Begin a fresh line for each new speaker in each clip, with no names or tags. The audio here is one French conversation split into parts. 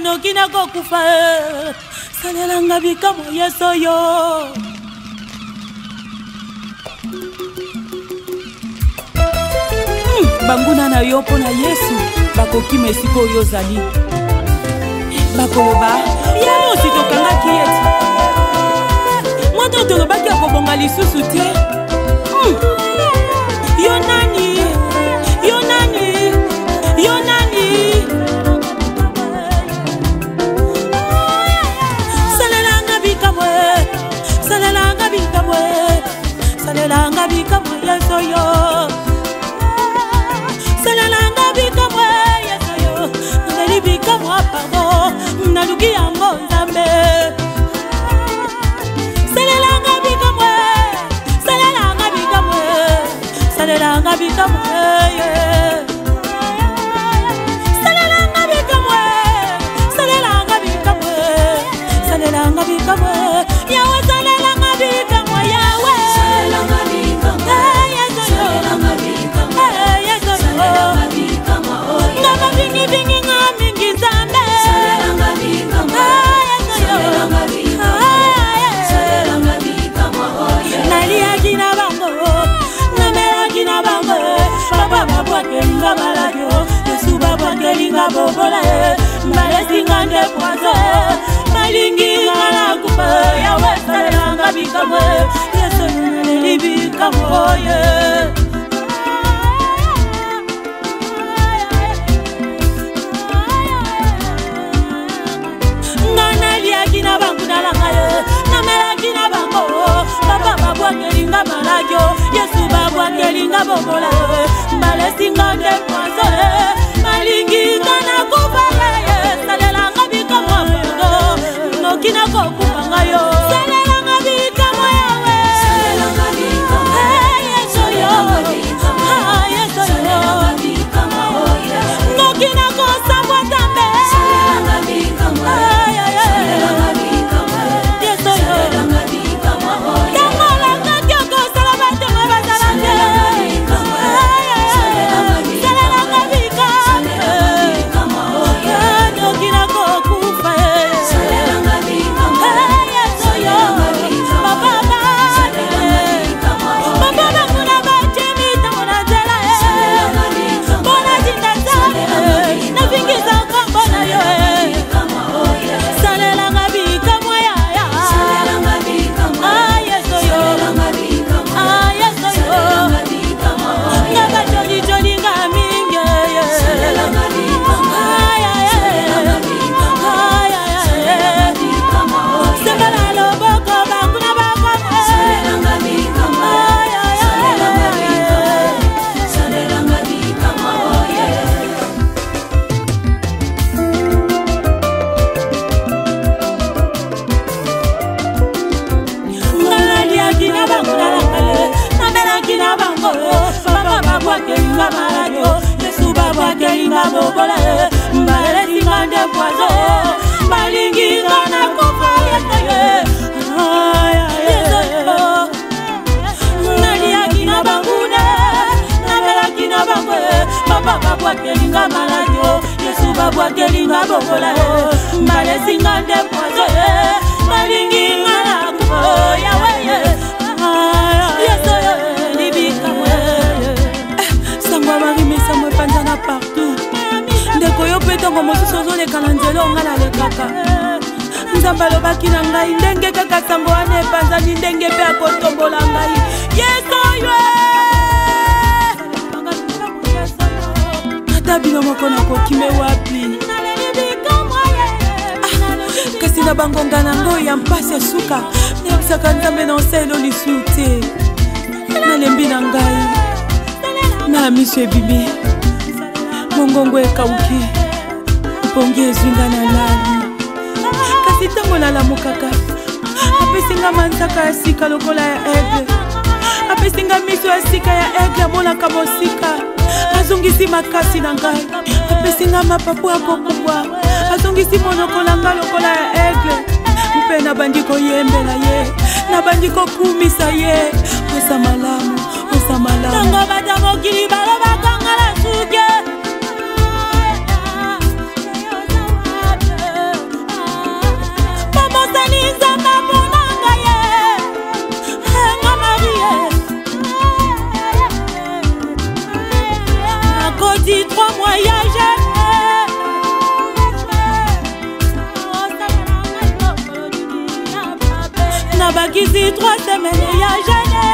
noki nakokufa salelanga bikamwa Yesu yo banguna na yo pona Yesu bakoki mesiko yo zali bakoloba yo sitokanga kieti mwato tolobaki akobonga lisusu te yo nani yo nani yo nani salelanga bikamwe salelanga bikamwe salelanga bikamwe Yesu yo salelanga bikamwe Yesu yo nali bikamwe pardon naluki yango Nzambe salelanga bikamwe salelanga bikamwe salelanga bikamwe salelanga bikamwe salelanga bikamwe salelanga bikamwe yawe salelanga bikamwe yawe salelanga bikamwe Yesu salelanga bikamwe Yesu salelanga bikamwe ngaba bingi bingi ngamingi Nzambe salelanga bikamwe salelanga bikamwe salelanga bikamwe nalia kina bango namela kina bango baba babwakelinga maladio Yesu babwakelinga bobola malesinga nde poise malingi ngala kupa yawe salelanga bikamwe Yesu neli bikamwe kina bangu nalangaye namela kina bango baba babwakelinga maladio Yesu babwakelinga bobola malesinga nde poise malingi ngana kufa salelanga bikamwe noki nakokufa ngayo salelanga bikamwe yawe salelanga bikamwe Yesu yo Yesu yo noki nakosambwa Nzambe salelanga bikamwe Yesu babwakelinga bobola malesinga nde poise malingi ngana kufa naliakina bangune namelakina bangwe baba babwakelinga maladio Yesu babwakelinga bobola malesinga nde poise malingi ngana kufa yawe Yesu libikamwe sangwa barimisa mwe panzana partout ndeko yo petongo mosusu ozoleka na nzela onga nalekaka Nzambe alobaki na ngai ndenge kaka sango wana epanzani ndenge mpe akotombola ngai Yesu yo ata bino moko nakokime wapi kasi na bangonga na ngo ya mpasi ya suka nayebisaka Nzambe na oselo lisu te nalembi na ngai na miso ebibi mongongo ekauki mpongi ezwinga na lali kasi ntango nalamukaka apesinga manzaka ya sika lokola ya aigle apesinga miso ya sika ya aigle amonaka mosika azongisi makasi na ngai apesinga mapapu ya kokumbwa azongisi monoko na ngai lokola ya aigle mpe nabandi koyembela ye nabandi kokumisa ye osa malamu osa malamu ntango bata mokili balobaka nga la suke vendredi 3 mois ya jeûne. Nabakisi 3 semaines ya jeûne.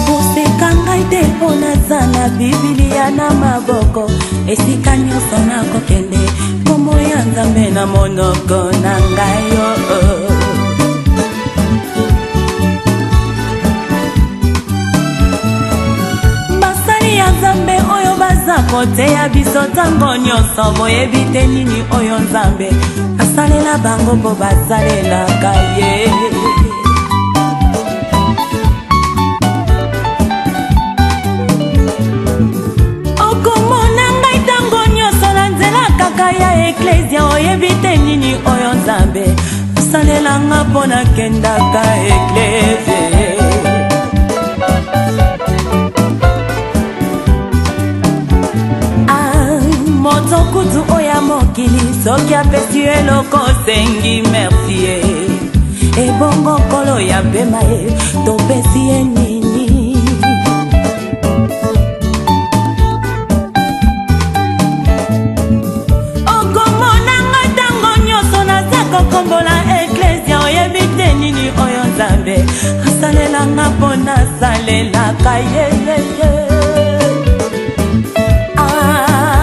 Oseka ngai te mpo naza na Biblia na maboko, esika nyonso nakokende kombo ya Nzambe na monoko na ngai yo. Basali ya Nzambe oyo baza koteya biso ntango nyonso, boyebi te nini oyo Nzambe asalela bango mpo basalelaka ye. Ya eklesia oyebi te nini oyo Nzambe asalelanga mpo nakendaka eklesia. Moto kutu oya mokili soki apesi eloko sengi merci ye. Ebongo kolo ya pema ye topesi ye nini? Kombola eklesia oyebi te nini oyo Nzambe asalelanga mpo nasalelaka ye.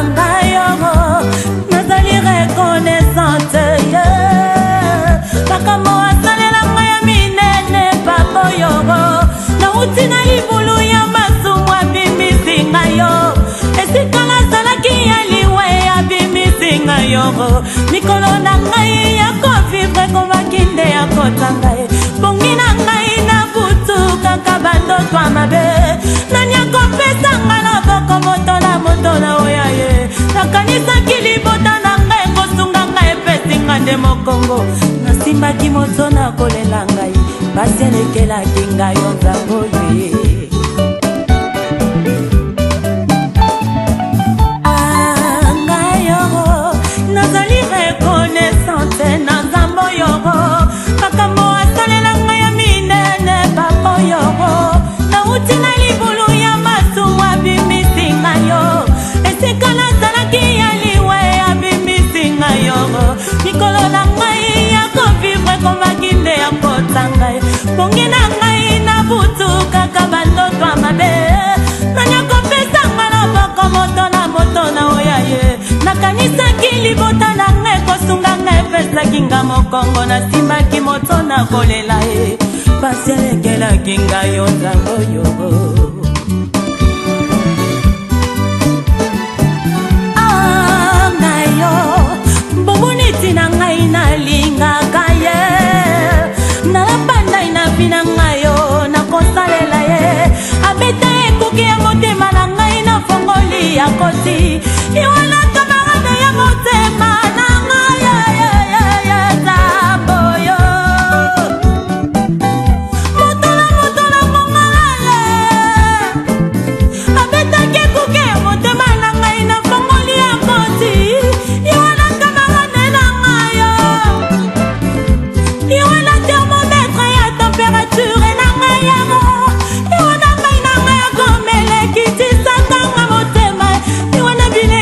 Ngai yogo nazali reconnaissante ye. Makambo asalelanga ya minene papa yogo, nauti na libulu ya masumu abimisi ngai yo. Esika nazalaki ya liwe abimisi ngai yogo, mikolo na ngai ya vivre komaki nde ya kotanga ye. Bongi na ngai na butu kaka bandoto ya mabe, nani akopesa nga loboko motola oya ye. Nakanisaki libota na ngai kosunga ngai epesi nga nde mokongo. Nasimbaki moto na kolela ngai, basi elekelaki ngai yo Nzambe oyo ye. Ngai yogo nazali reconnaissante na Nzambe yogo. Makambo asalelanga ya minene papa yogo, nauti na libulu ya masumu abimisi ngai yo. Esika nazalaki ya liwe abimisi ngai yogo, mikolo na ngai ya kovivre komaki nde ya kotanga ye. Bongi na ngai na butu kaka bandoto ya mabe, nani akopesa nga loboko moto na oya ye. Nakanisaki libota na ngai kosunga ngai epesaki nga mokongo, nasimbaki moto na kolela ye. Pasi elekelaki ngai yo Nzambe oyo. Ngai yo mboboniti na ngai nalingaka ye. Nalapandai na vi na ngai yo nakosalela ye. Abeta ekuki ya motema na ngai na fongoli ya koti. Iwana kamarade ya motema na ngai ye Nzambe oyo. Motola mongala ye. Abetaki ekuki ya motema na ngai na fongoli ya koti. Iwana kamarade na ngai yo. Iwana thermomètre ya température na ngai yango. Iwana ngai na ngai ya komele kiti sakanga motema. Iwana bine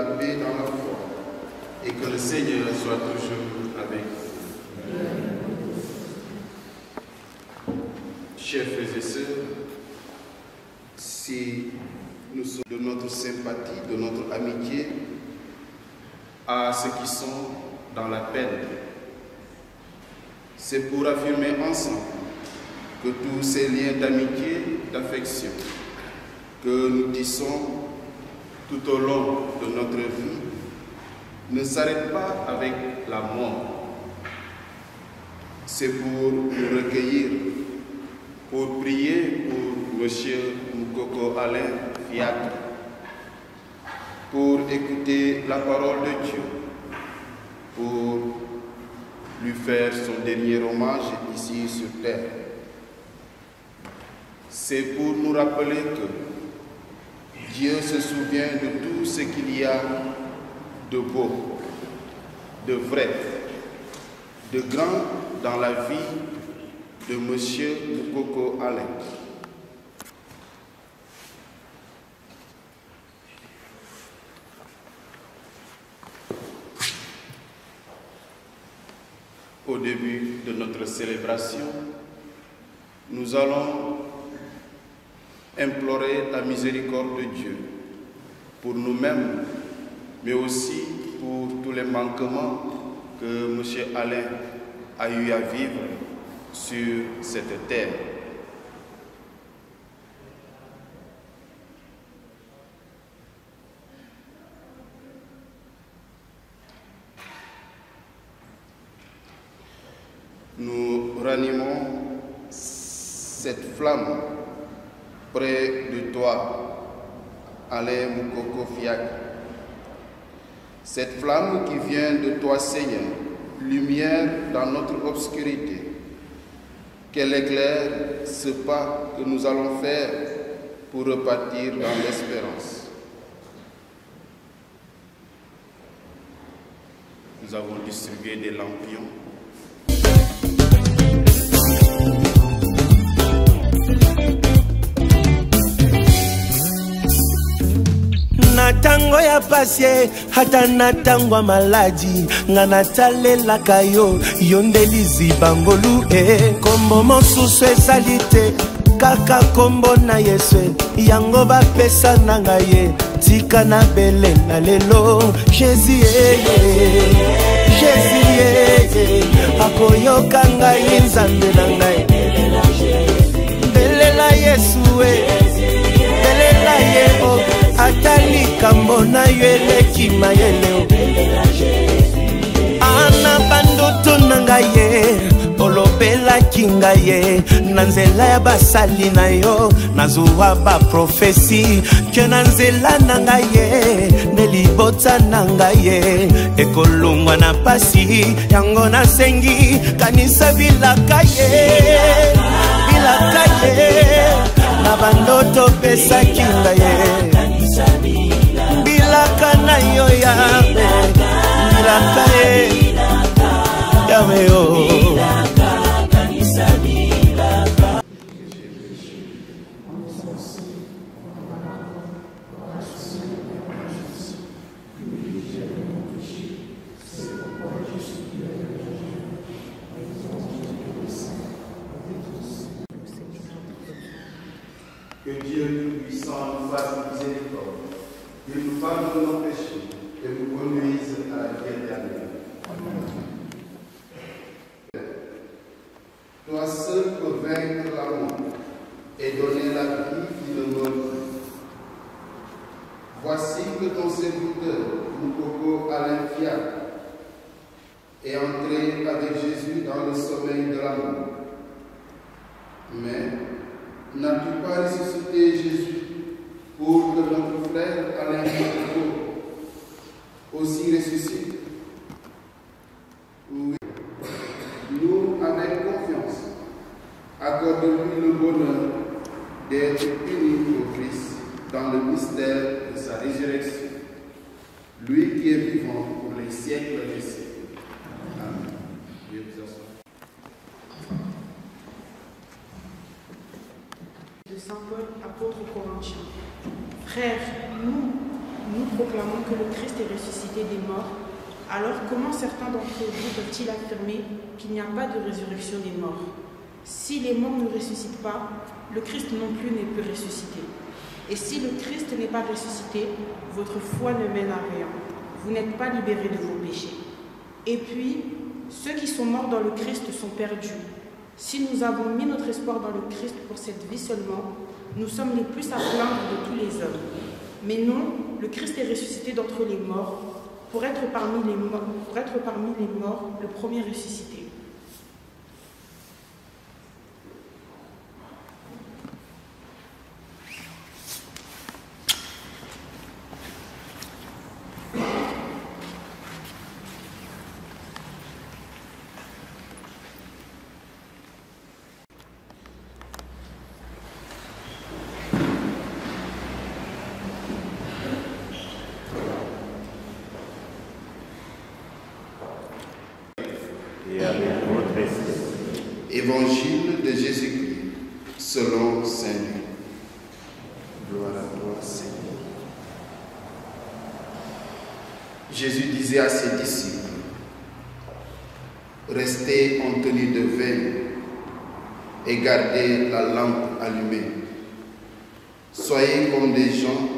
la paix dans la foi et que le Seigneur soit toujours avec vous. Chers frères et sœurs, si nous sommes de notre sympathie, de notre amitié à ceux qui sont dans la peine, c'est pour affirmer ensemble que tous ces liens d'amitié, d'affection que nous tissons tout au long de notre vie ne s'arrêtent pas avec la mort. C'est pour nous recueillir, pour prier pour M. Moukoko Alain Fiacre, pour écouter la parole de Dieu, pour lui faire son dernier hommage ici sur terre. C'est pour nous rappeler que Dieu se souvient de tout ce qu'il y a de beau, de vrai, de grand dans la vie de M. Moukoko Alain. Au début de notre célébration, nous allons implorer la miséricorde de Dieu pour nous-mêmes, mais aussi pour tous les manquements que M. Alain a eu à vivre sur cette terre. Nous ranimons cette flamme près de toi, Alain Moukoko Fiacre. Cette flamme qui vient de toi, Seigneur, lumière dans notre obscurité. Qu'elle éclaire ce pas que nous allons faire pour repartir dans l'espérance. Nous avons distribué des lampions.
Natango ya pasie hata natangwa maladi nga natalelaka yo yondelizi bangolu kombo mosusu ezali te kaka kombo na Yesu yango bapesa na ngai tika na bele na lelo Jésus Jésus akoyoka ngai nzambe na ngai belela Yesu belela Yesu atali kambo na yo eleki mayele ana bandoto na ngai olobelaki ngai na nzela ya basali na yo nazuwa baprofesi ke na nzela na ngai nde libota na ngai ekolungwa na pasi yango nasengi kanisa bilaka na bandoto pesaki ngai bilaka na yo yabe bilaka yabe yo.
Que Dieu Tout-Puissant nous fasse miséricorde, qu'il nous pardonne nos péchés et nous conduise à la vie éternelle. Toi seul peux vaincre la mort et donner la vie qui ne meurt plus. Voici que ton serviteur, Moukoko Alain Fiacre, est entré avec Jésus dans le sommeil de la mort. Mais n'as-tu pas ressuscité Jésus pour que notre frère Alain Moukoko aussi ressuscite? Oui. Nous, avec confiance, accorde-lui le bonheur d'être unis au Christ dans le mystère de sa résurrection, lui qui est vivant pour les siècles des siècles. Amen. Dieu vous assure.
De Saint Paul, apôtre aux Corinthiens. Frères, nous nous proclamons que le Christ est ressuscité des morts. Alors comment certains d'entre vous peuvent-ils affirmer qu'il n'y a pas de résurrection des morts? Si les morts ne ressuscitent pas, le Christ non plus ne peut ressusciter. Et si le Christ n'est pas ressuscité, votre foi ne mène à rien. Vous n'êtes pas libérés de vos péchés. Et puis, ceux qui sont morts dans le Christ sont perdus. Si nous avons mis notre espoir dans le Christ pour cette vie seulement, nous sommes les plus à plaindre de tous les hommes. Mais non, le Christ est ressuscité d'entre les morts pour être parmi les morts, le premier ressuscité.
Évangile de Jésus-Christ, selon Saint Luc. Gloire à toi, Seigneur. Jésus disait à ses disciples, restez en tenue de veille et gardez la lampe allumée. Soyez comme des gens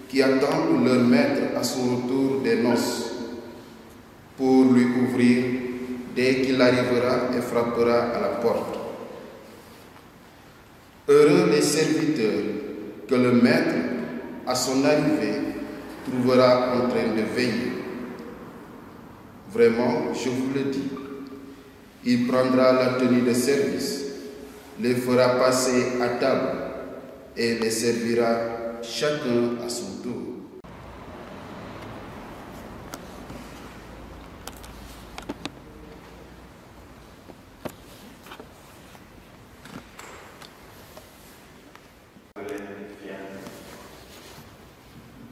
qui attendent leur maître à son retour des noces pour lui ouvrir dès qu'il arrivera et frappera à la porte. Heureux les serviteurs que le maître, à son arrivée, trouvera en train de veiller. Vraiment, je vous le dis, il prendra la tenue de service, les fera passer à table et les servira chacun à son tour.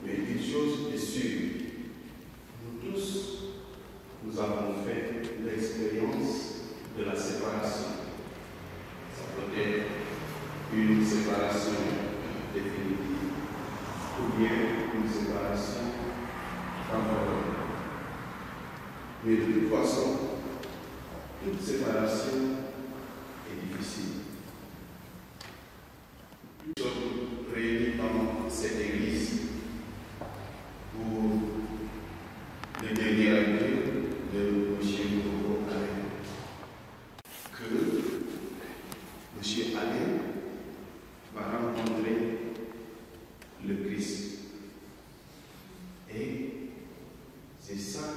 Mais une chose est sûre, nous tous, nous avons fait l'expérience de la séparation. Ça peut être une séparation définitive ou bien une séparation temporaire. Mais de toute façon, toute séparation est difficile. Nous sommes réunis dans cette église pour le dernier adieu de M. Mogo Alain. Que M. Alain va rencontrer le Christ. Et c'est ça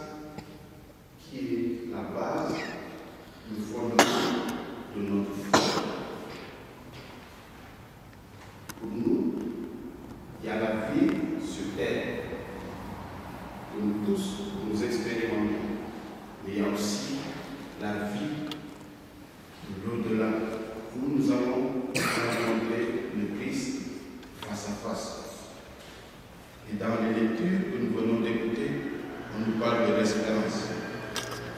qui est la base, le fondement de notre foi. Pour nous, il y a la vie sur terre. Que nous tous, nous expérimentons. Mais il y a aussi la vie de l'au-delà, où nous allons rencontrer le Christ face à face. Et dans les lectures que nous venons d'écouter, on nous parle de l'espérance.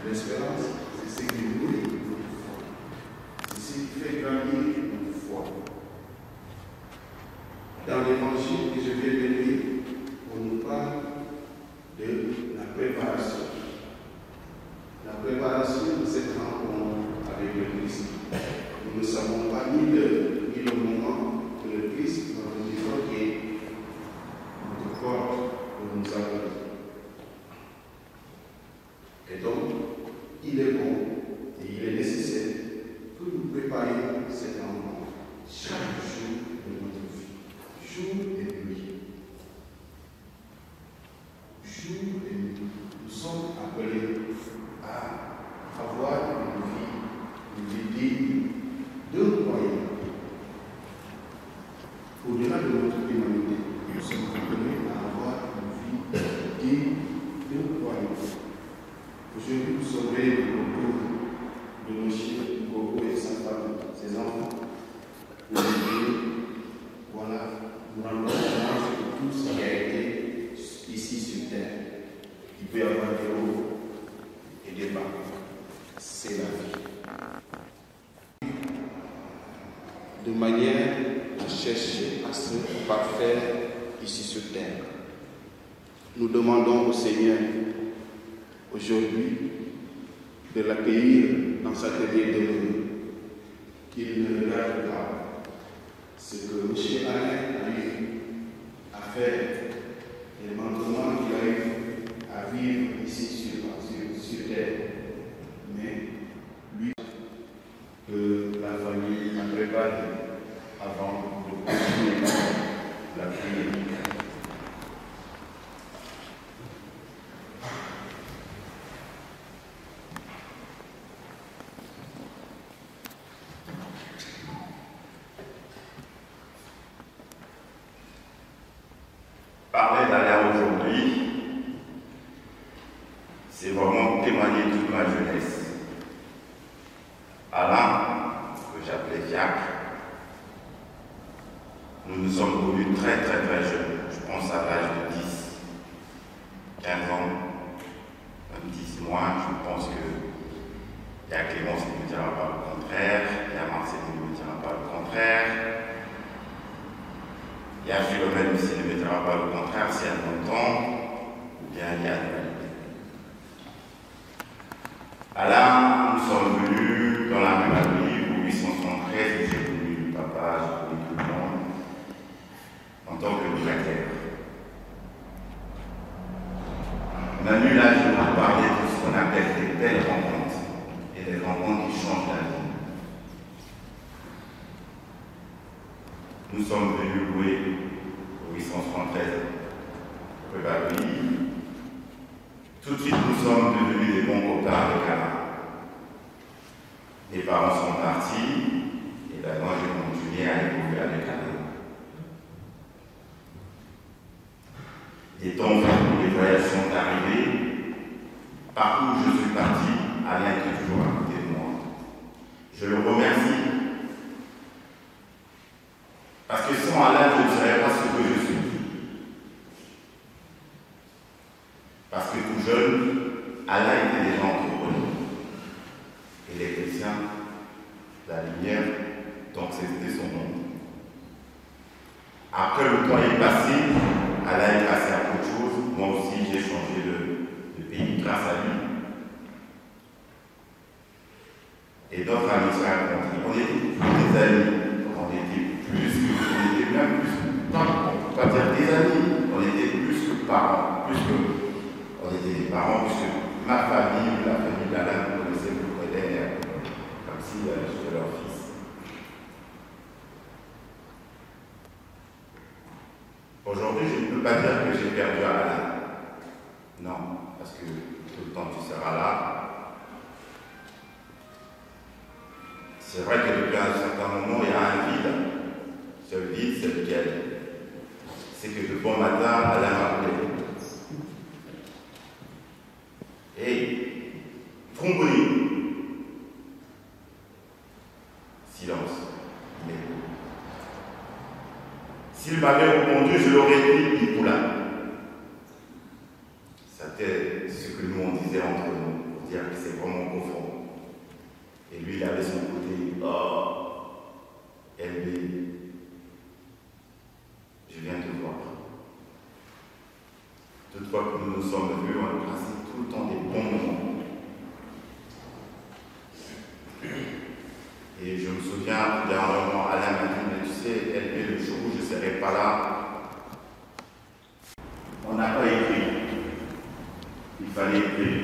L'espérance, c'est ce qui nourrit notre foi. C'est ce qui fait grandir notre foi. Dans l'évangile que je viens de lire, on nous parle de la préparation. La préparation de cette rencontre avec le Christ. Nous ne savons pas ni le moment que le Christ va nous évoquer notre porte pour nous accueillir. Et donc, il est bon et il est nécessaire que nous préparions cette rencontre chaque jour de notre vie, jour et nuit. Jour et nuit. Nous sommes appelés à avoir une vie digne de croyants. Au-delà de notre humanité, nous sommes appelés à avoir une vie digne de croyants. Aujourd'hui, nous sommes réunis autour de M. Gogo et sa femme, ses enfants, pour dire, voilà, nous rendons hommage de tout ce qui a été ici sur terre. Il peut y avoir des hauts et des bas. C'est la vie. De manière à chercher à se parfaire ici sur terre.
Nous demandons au Seigneur aujourd'hui de l'accueillir dans sa atelier de nous, qu'il ne regarde pas ce que M. Alain a eu à faire et le manquement qu'il a eu à vivre ici sur terre, mais lui que la famille a préparé avant de continuer la prière.
Parler d'Alain aujourd'hui, c'est vraiment témoigner toute ma jeunesse. Alain, que j'appelais Jacques, nous nous sommes connus très jeunes, je pense à l'âge de 10, 15 ans, même 10 mois, je pense que il y a Clémence qui ne me dira pas le contraire, il y a Marcel qui ne me dira pas le contraire. Il y a Philomène aussi ne me dira pas le contraire, si elle m'entend, ou bien il y a Alain, nous sommes venus dans la rue Marie, où 873, j'ai connu papa, j'ai connu tout le monde, en tant que locataire. On a eu l'âge de parler de ce qu'on appelle des belles rencontres, et des rencontres qui changent la vie. Nous sommes venus louer au 873 rue Babouille. Tout de suite, nous sommes devenus des bons copains avec Alain. Les parents sont partis, et maintenant j'ai continué à évoluer avec Alain. Les temps où les voyages sont arrivés, partout où je suis parti, Alain est toujours à côté de moi. Je le remercie. Parce que sans Alain, je ne serais pas ce que je suis. Parce que tout jeune, Alain était déjà entrepreneur. Électricien, la lumière, donc c'était son nom. Après le temps est passé, Alain est passé à autre chose. Moi aussi, j'ai changé de pays grâce à lui. Et d'autres amis se rencontrés. On était plus des amis. On était même plus, non, on ne peut pas dire des amis, on était plus que parents, on était des parents, puisque ma famille, la famille d'Alain, me connaissait, me connaît, comme si j'étais leur fils. Aujourd'hui, je ne peux pas dire que j'ai perdu Alain. Non, parce que tout le temps tu seras là. C'est vrai que depuis un certain moment, il y a un vide. Ce vide, c'est lequel? C'est que de bon matin, Alain m'appelait. Hey, Tromboni. Silence. S'il m'avait répondu, je l'aurais dit Ipoula. C'était ce que nous on disait entre nous, pour dire que c'est vraiment profond. Et lui, il avait son côté, oh, LB, je viens te voir. Toutefois que nous nous sommes vus, on a passé tout le temps des bons moments. Et je me souviens d'un moment, Alain m'a dit, mais tu sais, LB, le jour où je ne serai pas là, on n'a pas écrit. Il fallait écrire.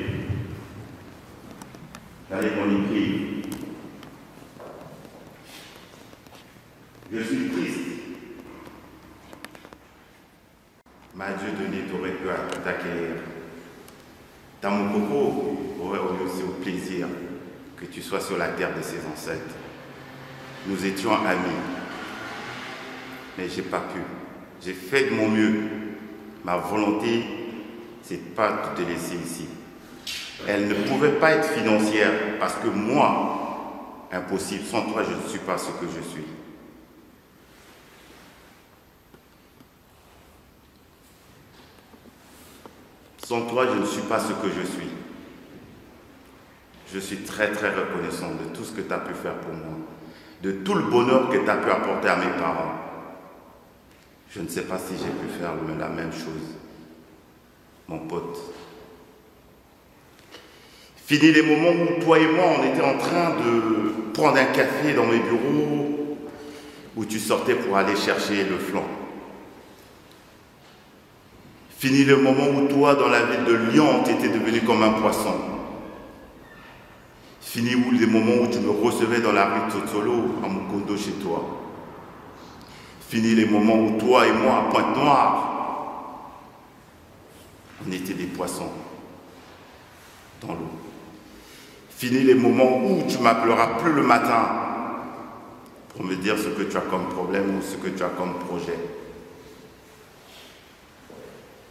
Il fallait qu'on écrive. Je suis triste. Ma Dieu donné, tu aurais pu t'accueillir. Dans mon coco, aurait aussi au plaisir que tu sois sur la terre de ses ancêtres. Nous étions amis, mais j'ai pas pu. J'ai fait de mon mieux. Ma volonté, c'est pas de te laisser ici. Elle ne pouvait pas être financière parce que moi, impossible. Sans toi, je ne suis pas ce que je suis. Sans toi, je ne suis pas ce que je suis. Je suis très reconnaissant de tout ce que tu as pu faire pour moi, de tout le bonheur que tu as pu apporter à mes parents. Je ne sais pas si j'ai pu faire la même chose. mon pote. Fini les moments où toi et moi, on était en train de prendre un café dans mes bureaux, où tu sortais pour aller chercher le flan. Fini le moment où toi, dans la ville de Lyon, tu étais devenu comme un poisson. Fini les moments où tu me recevais dans la rue de Tsotsolo, à Mukondo chez toi. Fini les moments où toi et moi, à Pointe-Noire, on était des poissons dans l'eau. Fini les moments où tu m'appelleras plus le matin pour me dire ce que tu as comme problème ou ce que tu as comme projet.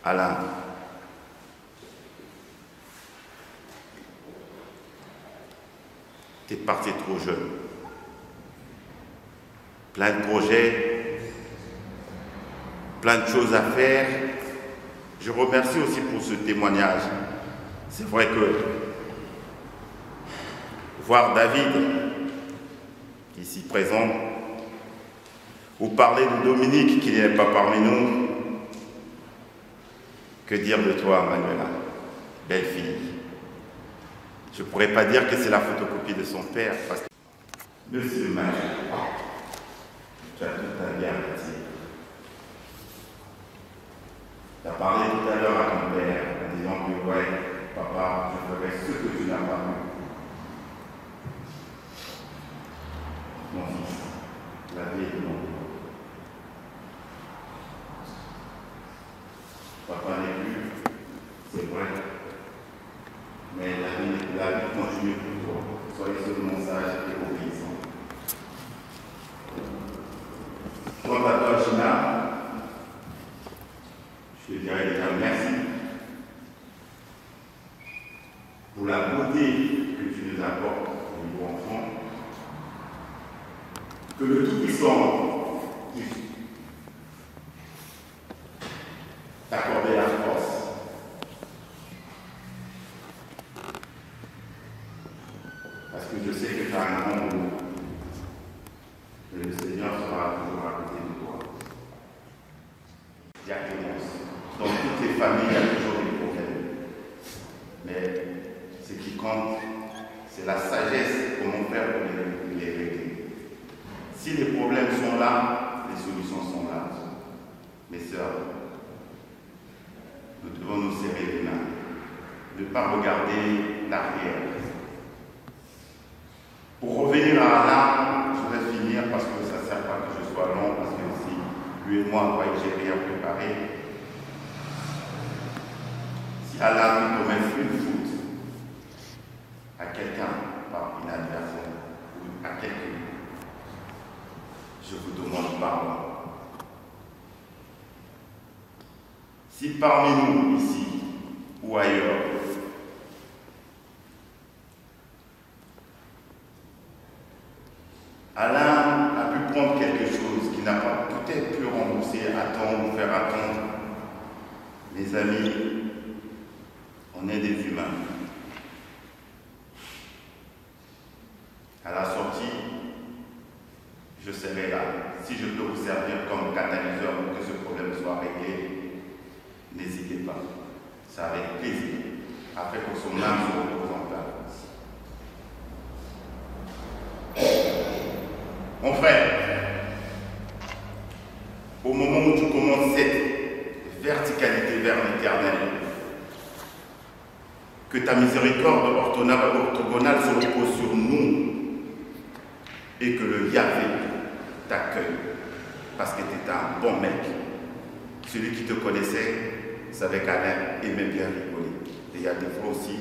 Alain, tu es parti trop jeune. Plein de projets, plein de choses à faire. Je remercie aussi pour ce témoignage. C'est vrai que voir David, ici présent, ou parler de Dominique qui n'est pas parmi nous, que dire de toi, Manuela, belle fille. Je ne pourrais pas dire que c'est la photocopie de son père. Parce que... Monsieur Manuel, tu as tout à bien dit. Tu as parlé tout à l'heure à ton père en disant que ouais, papa, je ferai ce que tu n'as pas vu. Mon fils, la vie est de mon corps. Papa n'est plus, c'est vrai. Mais la vie continue pour toi. Soyez seulement sage et obéissant. Quant à toi, Gina, je te dirais déjà merci pour la beauté que tu nous apportes au niveau enfant. Que le Tout-Puissant t'accorder la force. Parce que je sais que tu as un grand boulot. Que le Seigneur sera toujours à côté de toi. Diaconance. Dans toutes les familles, il y a toujours des problèmes. Mais ce qui compte, c'est la sagesse, comment faire pour les régler. Si les problèmes sont là, les solutions sont là. Mes sœurs, nous devons nous serrer les mains, ne pas regarder l'arrière. Pour revenir à Alain, je vais finir parce que ça ne sert pas que je sois long, parce que si lui et moi, on voit que j'ai rien préparé. Si Alain commet une faute à quelqu'un par inadvertance ou à quelqu'un, je vous demande pardon. Si parmi nous, ici ou ailleurs, Alain a pu prendre quelque chose qui n'a pas peut-être pu rembourser à temps ou faire attendre, mes amis, on est des humains. À la sortie, je serai là. Si je peux vous servir comme catalyseur pour que ce problème soit réglé, n'hésitez pas. C'est avec plaisir. Après que son âme se repose en paix. Mon frère, au moment où tu commences cette verticalité vers l'éternel, que ta miséricorde orthogonale se repose sur nous et que le Yahvé t'accueille parce que tu étais un bon mec. Celui qui te connaissait savait qu'Alain aimait bien rigoler. Et il y a des fois aussi,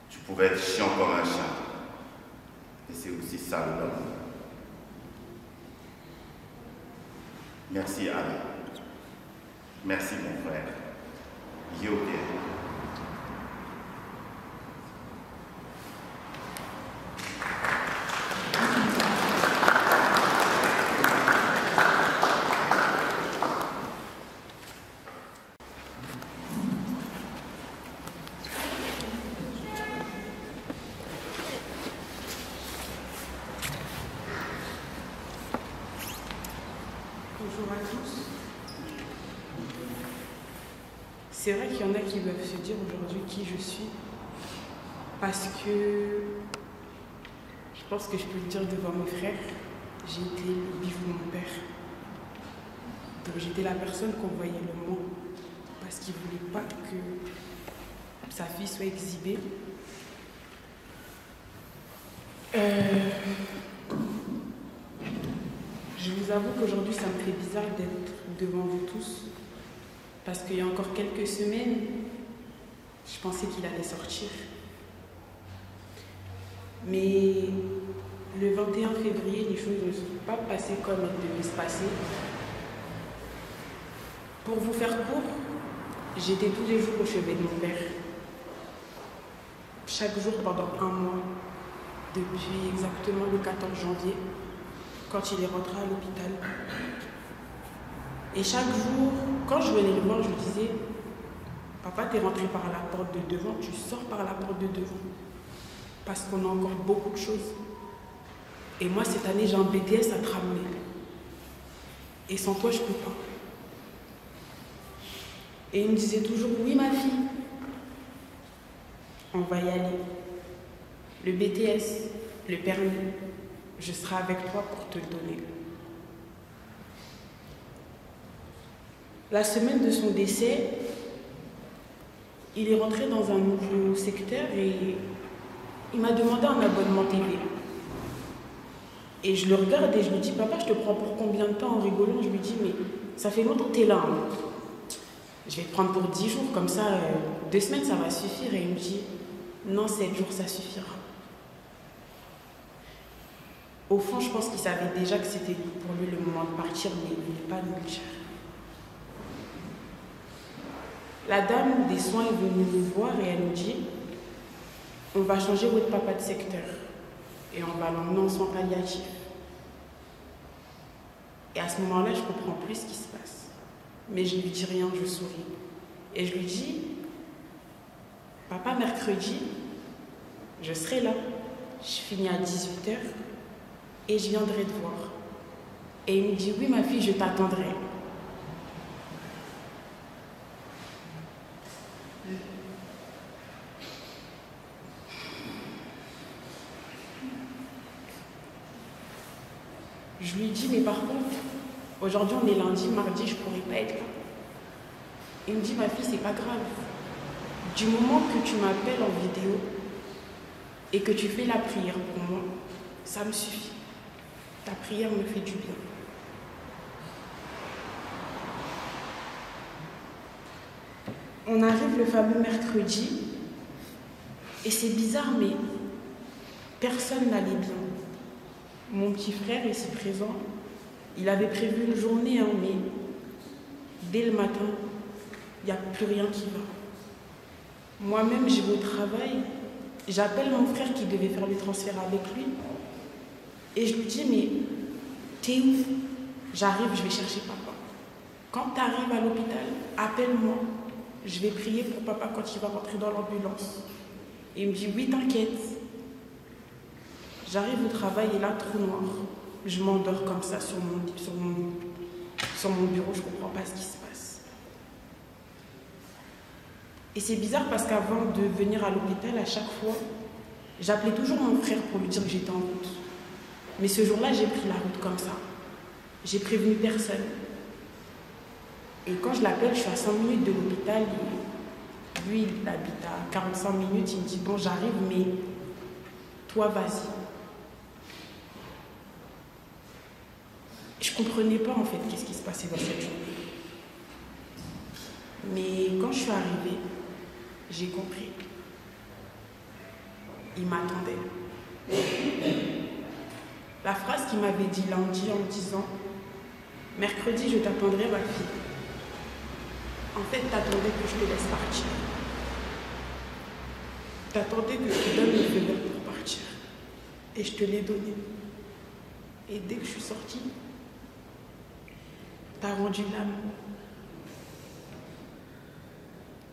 tu pouvais être chiant comme un chien. Et c'est aussi ça le bonheur. Merci Alain. Merci mon frère. Yoké.
Bonjour à tous. C'est vrai qu'il y en a qui doivent se dire aujourd'hui qui je suis. Parce que je pense que je peux le dire devant mes frères, j'ai été le bijou de mon père. Donc j'étais la personne qu'on voyait le moins. Parce qu'il ne voulait pas que sa fille soit exhibée. Je vous avoue qu'aujourd'hui, ça me fait bizarre d'être devant vous tous. Parce qu'il y a encore quelques semaines, je pensais qu'il allait sortir. Mais le 21 février, les choses ne sont pas passées comme elles devaient se passer. Pour vous faire court, j'étais tous les jours au chevet de mon père. Chaque jour pendant un mois, depuis exactement le 14 janvier, quand il est rentré à l'hôpital. Et chaque jour, quand je venais le voir, je lui disais, papa, t'es rentré par la porte de devant, tu sors par la porte de devant. Parce qu'on a encore beaucoup de choses. Et moi, cette année, j'ai un BTS à te ramener. Et sans toi, je ne peux pas. Et il me disait toujours, oui, ma fille, on va y aller. Le BTS, le permis, je serai avec toi pour te le donner. La semaine de son décès, il est rentré dans un nouveau secteur et il m'a demandé un abonnement TV. Et je le regarde et je lui dis, papa, je te prends pour combien de temps en rigolant? Je lui dis, mais ça fait longtemps que tu es là. Hein. Je vais te prendre pour 10 jours, comme ça, 2 semaines, ça va suffire. Et il me dit, non, 7 jours, ça suffira. Au fond, je pense qu'il savait déjà que c'était pour lui le moment de partir, mais il ne voulait pas nous le dire. La dame des soins est venue nous voir et elle nous dit, on va changer votre papa de secteur et on va l'emmener en soins palliatifs. Et à ce moment-là, je ne comprends plus ce qui se passe. Mais je ne lui dis rien, je souris. Et je lui dis, papa, mercredi, je serai là. Je finis à 18h et je viendrai te voir. Et il me dit, oui, ma fille, je t'attendrai. Je lui dis, mais par contre, aujourd'hui on est lundi, mardi, je ne pourrai pas être là. Il me dit, ma fille, c'est pas grave. Du moment que tu m'appelles en vidéo et que tu fais la prière pour moi, ça me suffit. Ta prière me fait du bien. On arrive le fameux mercredi et c'est bizarre, mais personne n'allait bien. Mon petit frère ici présent, il avait prévu une journée, hein, mais dès le matin, il n'y a plus rien qui va. Moi-même, je vais au travail, j'appelle mon frère qui devait faire le transfert avec lui, et je lui dis, mais t'es où? J'arrive, je vais chercher papa. Quand tu arrives à l'hôpital, appelle-moi, je vais prier pour papa quand il va rentrer dans l'ambulance. Et il me dit, oui, t'inquiète. J'arrive au travail et là, trou noir. Je m'endors comme ça sur mon bureau, je ne comprends pas ce qui se passe. Et c'est bizarre parce qu'avant de venir à l'hôpital, à chaque fois, j'appelais toujours mon frère pour lui dire que j'étais en route. Mais ce jour-là, j'ai pris la route comme ça. J'ai prévenu personne. Et quand je l'appelle, je suis à 5 minutes de l'hôpital. Lui, il habite à 45 minutes. Il me dit, bon, j'arrive, mais toi, vas-y. Je ne comprenais pas en fait qu'est-ce qui se passait dans cette journée. Mais quand je suis arrivée, j'ai compris. Il m'attendait. La phrase qu'il m'avait dit lundi en me disant « Mercredi, je t'attendrai, ma fille. » En fait, t'attendais que je te laisse partir. T'attendais que je te donne le feu vert pour partir. Et je te l'ai donné. Et dès que je suis sortie, t'as rendu l'âme.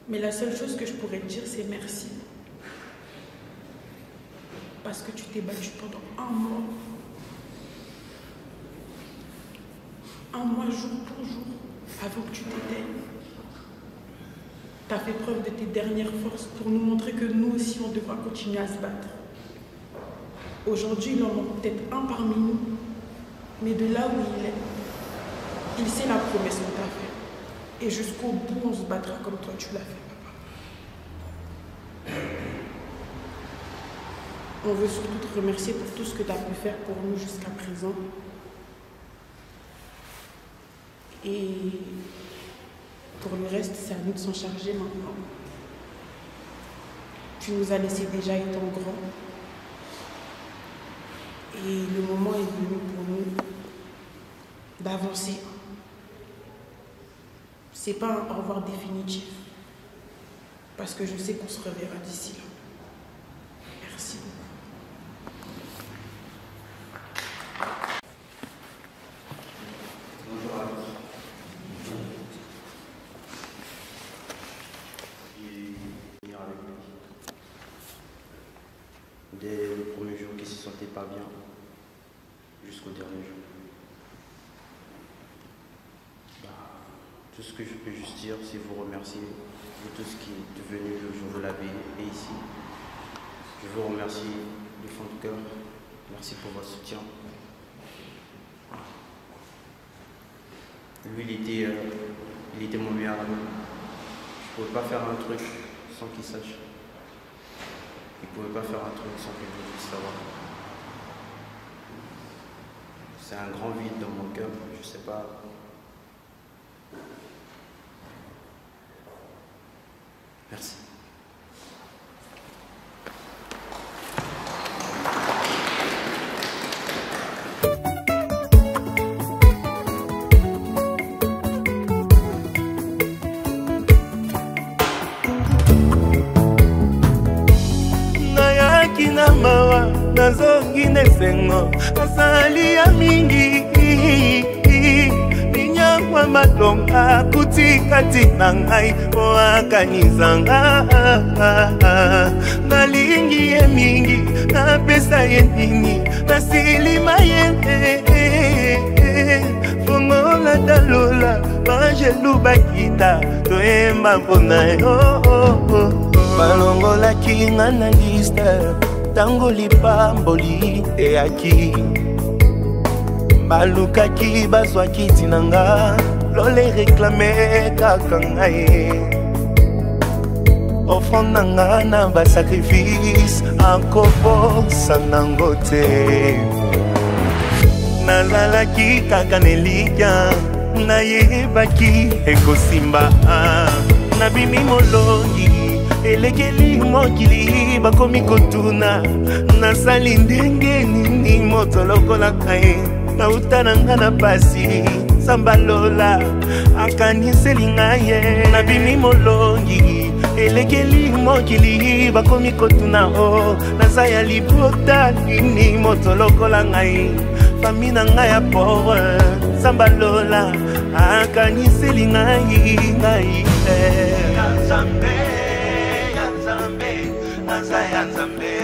Mais la seule chose que je pourrais te dire, c'est merci. Parce que tu t'es battu pendant un mois. Un mois jour pour jour, avant que tu t'éteignes. Tu as fait preuve de tes dernières forces pour nous montrer que nous aussi, on devra continuer à se battre. Aujourd'hui, il en manque peut-être un parmi nous, mais de là où il est, il sait la promesse qu'on t'a faite. Et jusqu'au bout, on se battra comme toi, tu l'as fait, papa. On veut surtout te remercier pour tout ce que tu as pu faire pour nous jusqu'à présent. Et pour le reste, c'est à nous de s'en charger maintenant. Tu nous as laissé déjà étant grand. Et le moment est venu pour nous d'avancer. C'est pas un au revoir définitif. Parce que je sais qu'on se reverra d'ici là. Merci beaucoup.
Bonjour à tous. Venir avec lui. Dès le premier jour qu'il ne se sentait pas bien, jusqu'au dernier jour. Tout ce que je peux juste dire, c'est vous remercier de tout ce qui est devenu le jour de la veille et ici. Je vous remercie du fond de cœur. Merci pour votre soutien. Lui, il était mon meilleur ami. Je ne pouvais pas faire un truc sans qu'il sache. Il ne pouvait pas faire un truc sans que je puisse savoir. C'est un grand vide dans mon cœur, je ne sais pas. Merci.
Nayaki na mawa nazongi nesengo asali ya mingi ninyangwa malonga kutikati na ngai oakanizanga nalingi ye mingi napesa ye nini nasilima ye fongola dalola bangelu bakita toyemba mpona yo balongolaki nga na liste ntango lipamboli eyaki balukaki bazwaki ntina nga lole reklame kaka ngai offrande na nga na basacrifice akobosa nango te nalalaki kaka nelikya nayebaki ekosimba nabimi molongi elekeli mokili bakomi kotuna nasali ndenge nini moto lokolaka ye nauta na nga na pasi sambalola akaniseli ngai ye nabimi molongi elekeli mokili bakomi kotuna o naza ya libota nini moto lokola ngai fami na ngai ya pore sambalola akaniseli ngai Naza Nzambe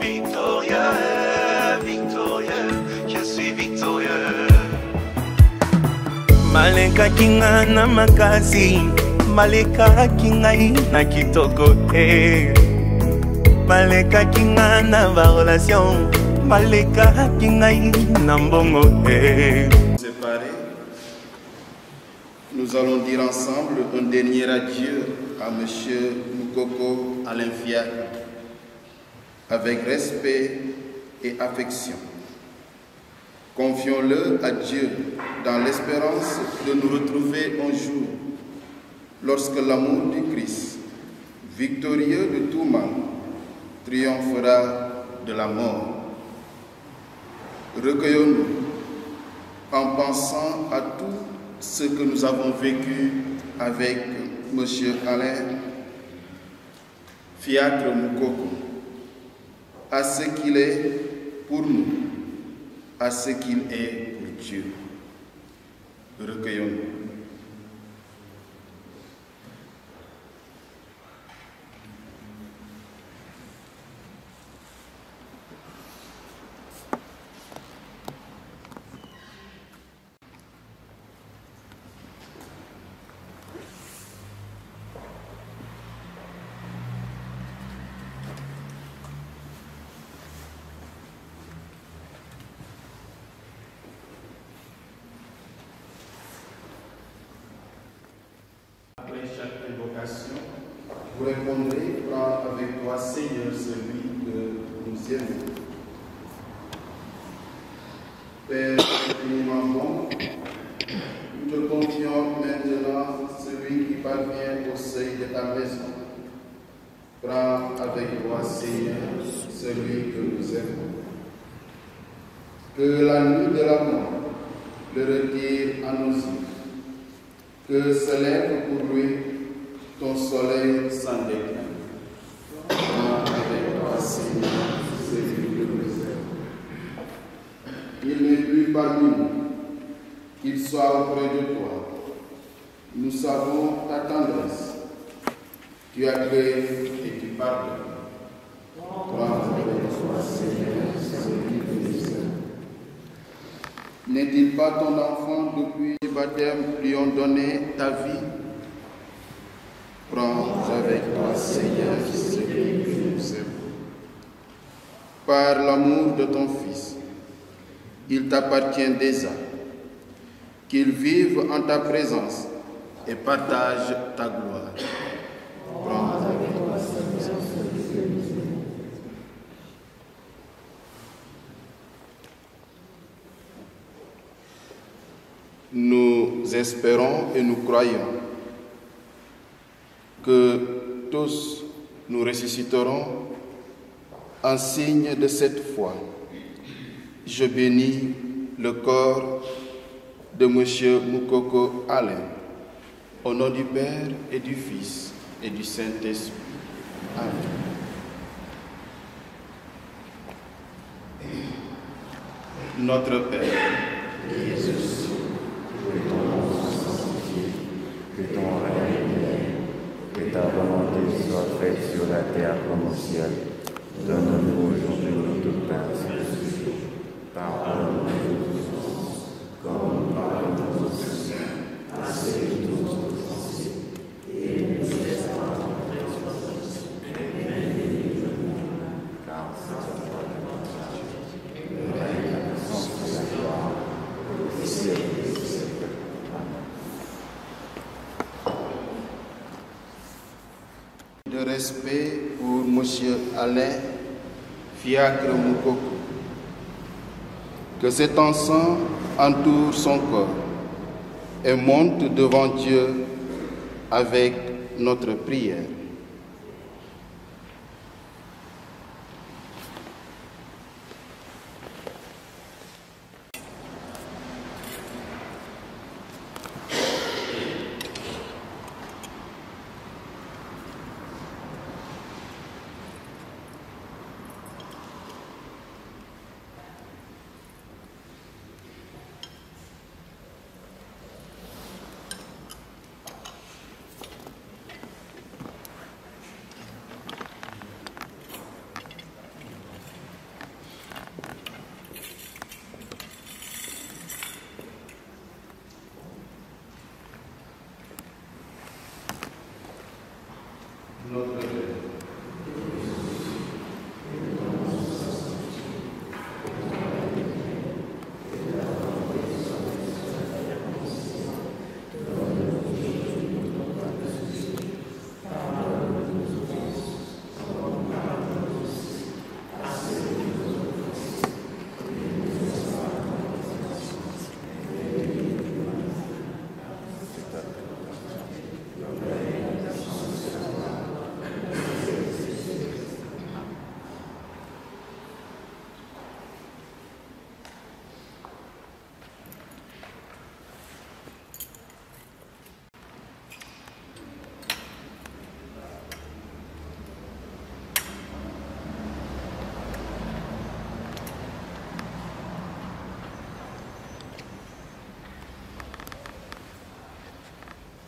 victorieux, victorieux, je suis victorieux. Malekaki nga na makasi, malekaki ngai na kitoko malekaki nga na ba relation, malekaki ngai na mbongo
Séparés, nous allons dire ensemble un dernier adieu à M. Moukoko Alain Fiacre, avec respect et affection. Confions-le à Dieu dans l'espérance de nous retrouver un jour, lorsque l'amour du Christ, victorieux de tout mal, triomphera de la mort. Recueillons-nous en pensant à tout ce que nous avons vécu avec M. Alain Fiacre Moukoko, à ce qu'il est pour nous, à ce qu'il est pour Dieu. Recueillons-nous. répondrai, prends avec toi, Seigneur, celui que nous aimons. Père infiniment bon, nous te confions maintenant celui qui parvient au seuil de ta maison. Prends avec toi, Seigneur, celui que nous aimons. Que la nuit de la mort le retire à nos yeux. Que se lève pour lui ton soleil sans déclin. Prends avec toi, Seigneur, celui que nous aimons. Il n'est plus parmi nous, qu'il soit auprès de toi. Nous savons ta tendresse. Tu as créé et tu pardonnes. Prends avec toi, Seigneur, celui que nous aimons. N'est-il pas ton enfant depuis le baptême lui ont donné ta vie? Prends avec toi, Seigneur, celui que nous aimons. Par l'amour de ton Fils, il t'appartient déjà qu'il vive en ta présence et partage ta gloire. Prends avec toi, Seigneur, celui que nous aimons. Nous espérons et nous croyons que tous nous ressusciterons en signe de cette foi. Je bénis le corps de M. Moukoko Alain, au nom du Père et du Fils et du Saint-Esprit. Amen. Notre Père, qui es aux cieux, que ton nom soit sanctifié, que ton règne vienne, que ta volonté soit faite sur la terre comme au ciel. Donne-nous aujourd'hui notre pain quotidien. Pardonne-nous nos offenses, comme nous pardonnons aussi à ceux qui nous ont offensés. Et ne nous laisse pas entrer en tentation, mais délivre-nous du mal, car c'est toi le partage, le règne, la puissance et la gloire, au siècle des siècles. Amen. De respect pour M. Alain Fiacre Moukoko. Que cet encens entoure son corps et monte devant Dieu avec notre prière.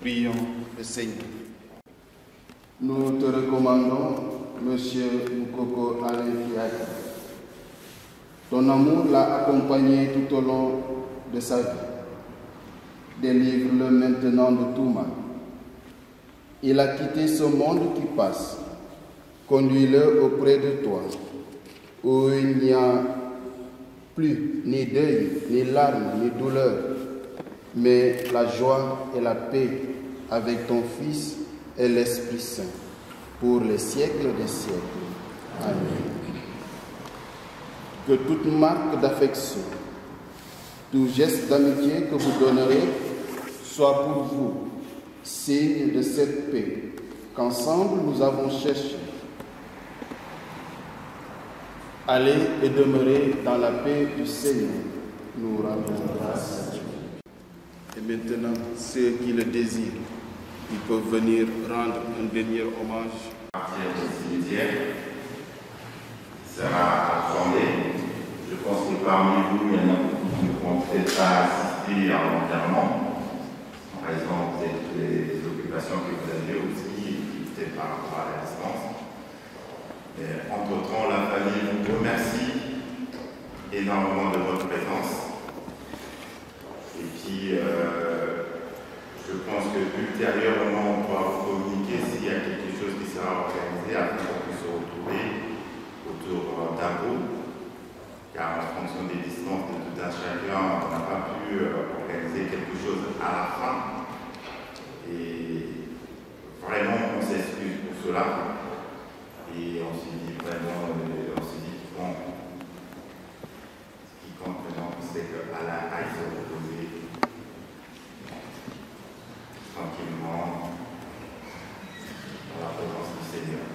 Prions le Seigneur. Nous te recommandons, Monsieur Moukoko Alain Fiacre. Ton amour l'a accompagné tout au long de sa vie. Délivre-le maintenant de tout mal. Il a quitté ce monde qui passe. Conduis-le auprès de toi, où il n'y a plus ni deuil, ni larmes, ni douleur, mais la joie et la paix avec ton Fils et l'Esprit Saint. pour les siècles des siècles. Amen. Que toute marque d'affection, tout geste d'amitié que vous donnerez soit pour vous signe de cette paix qu'ensemble nous avons cherché. Allez et demeurez dans la paix du Seigneur. Nous rendons grâce à Dieu. Et maintenant, ceux qui le désirent, ils peuvent venir rendre un dernier hommage.
À partir du cimetière sera attendé. Je pense que parmi vous, il y en a beaucoup qui ne pourront peut-être pas assister à l'enterrement, en raison peut-être des occupations que vous avez aussi, peut-être par rapport à la distance. Entre-temps, la famille vous remercie énormément de votre présence. Et puis, je pense que ultérieurement, on pourra vous communiquer s'il y a quelque chose qui sera organisé afin qu'on puisse se retrouver autour d'un pot. Car en fonction des distances de tout un chacun, on n'a pas pu organiser quelque chose à la fin. Et vraiment, on s'excuse pour cela. Et on s'est dit vraiment, bon, ce qui compte maintenant, c'est qu'Alain aille se reposer tranquillement dans la présence du Seigneur.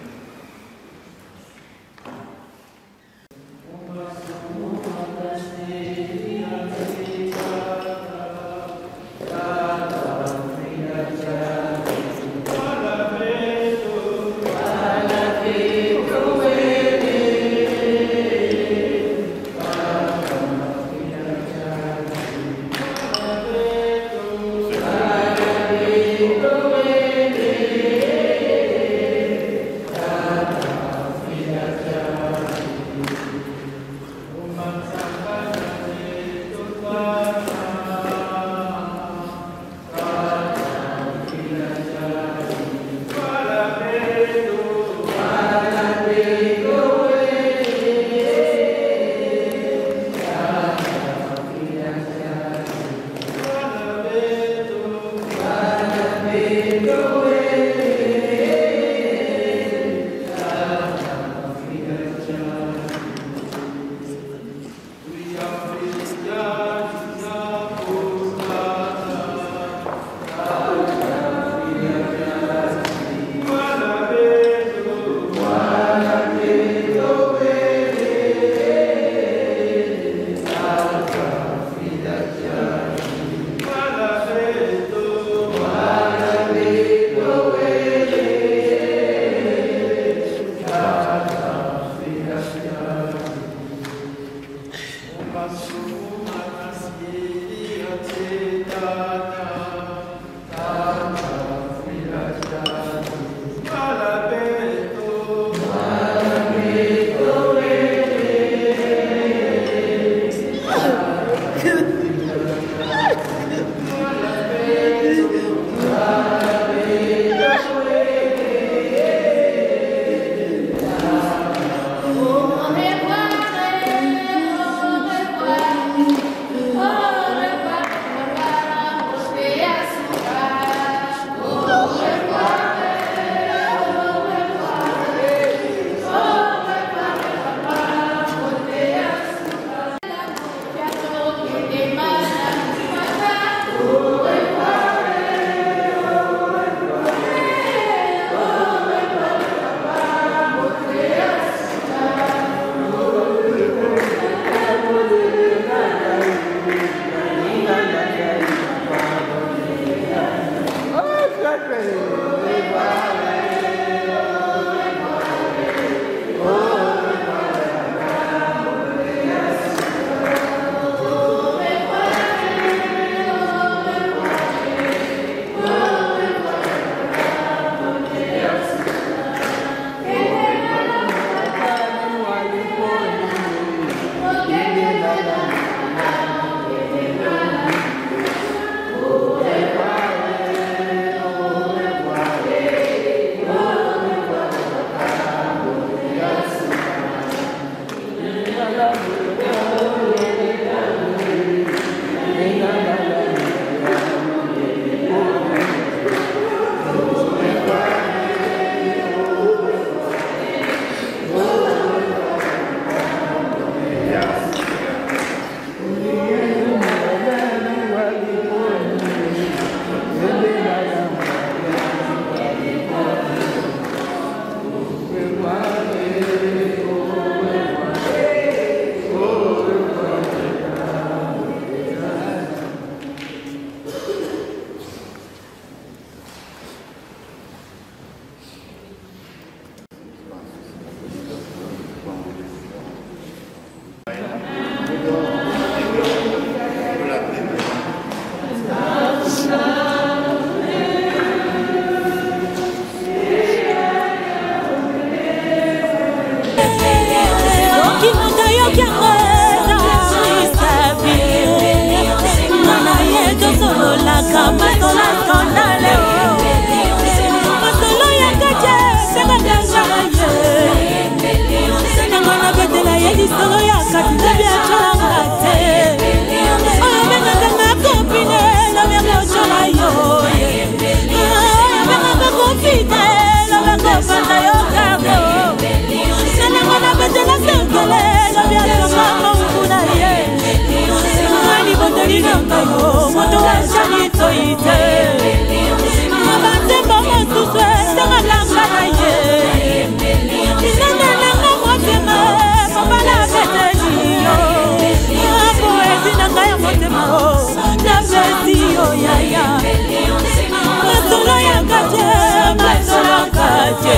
te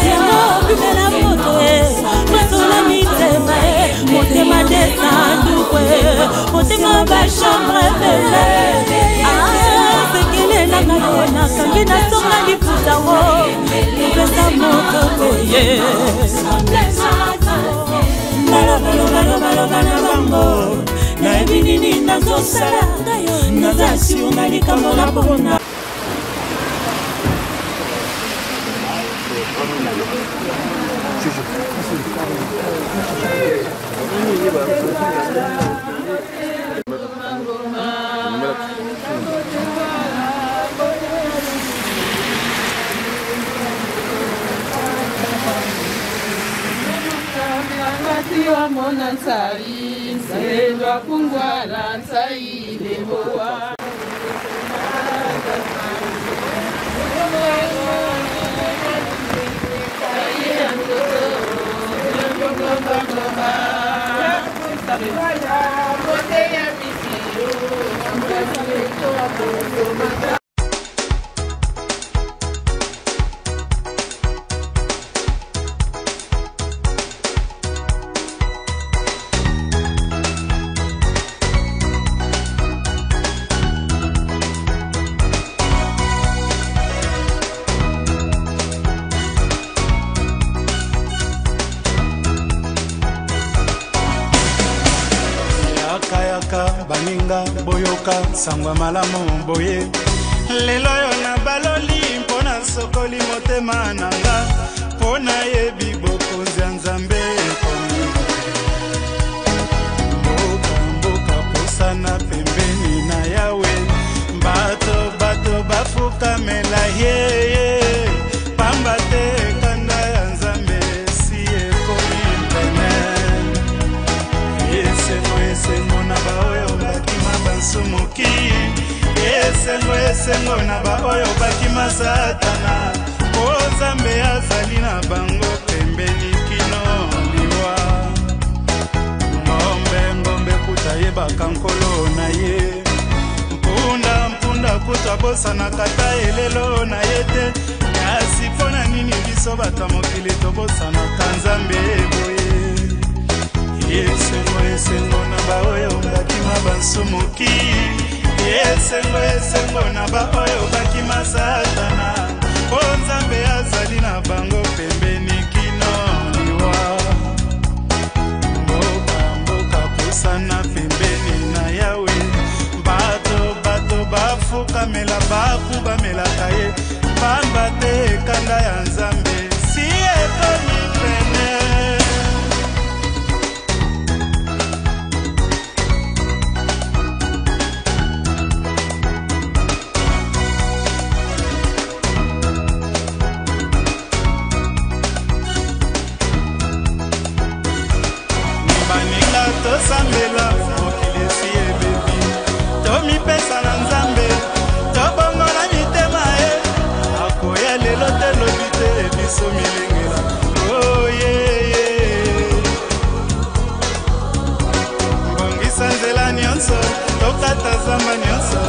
yango bimela moto masola mitema motema desandukwe motema bachambre bele sekele nanga nakangi nasonga lifutango epesa moto teye balobaloba na bango nayebi nini nazosala naza sio na likambo na mpona
Mona Nsai, Selva Kungwala Nsai Deboa.
Boyoka sangwa malamu boye lelo yo na baloli mpona sokoli motema nanga mpona yebi bokonzi ya Nzambe mboka posana pembeni na yawe bato bafukamela ye pamba te kanda ya Nzambe si ekomi mpene esengo na baoyo Sumuki esengo na baoyo bakima Satana o Nzambe azali na bango pembeni kino liwa ngombe kuta yebaka nkolo na ye mpunda kuta bosana kata elelo na ye te kasi mpona nini biso bato mokili tobosanaka Nzambe boye esengo na baoyo bakima bansumuki esengo na baoyo bakima Satana o Nzambe azali na bango pembeni kino liwa mboka pusana pembeni na yawe bato bafukamela bakubamelaka ye pamba te kanda ya Nzambe si ekomi pene tosambela mokilisi ebebi tomipesa na Nzambe tobongola mitema ye akoya lelo te lobi te biso milengela oyeye mbongisa nzela nyonso tokata zamba nyonso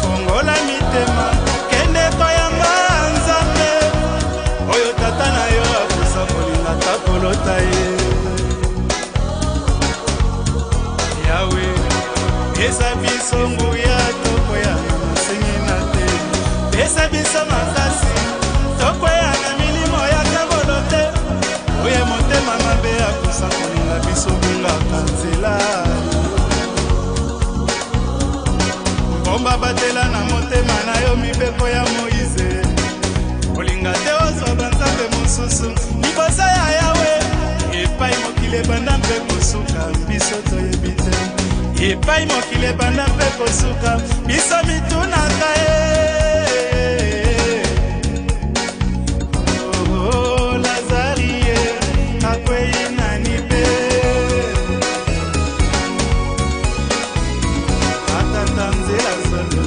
fongola mitema kende koyamba Nzambe oyo tata na yo akosa kolinga takolota ye pesa biso nguya tokoya nasengi na te pesa biso makasi tokoya na milimo ya kabolo te oye motema mabe akosa kolinga biso bungaka nzela mbomba batela na motema na yo mibeko ya Moize kolinga te ozwa banzambe mosusu liboso ya Yawe epai mokili ebanda mpe kosuka biso toyebi te epai mokili ebanda mpe kosuka biso mitunaka ye Lazari ye akwei nani be atata nzela solo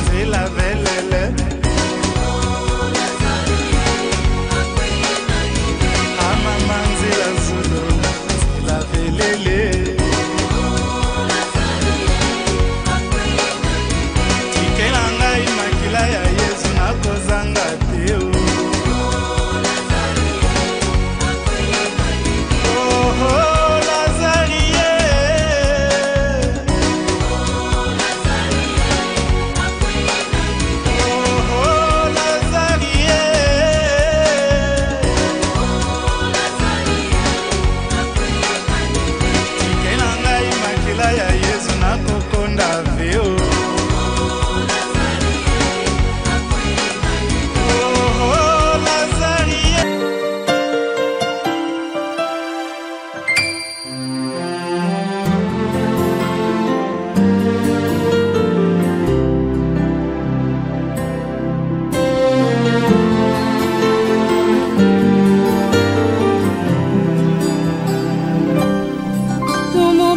nzela velele amama nzela solo nzela velele tikela ngai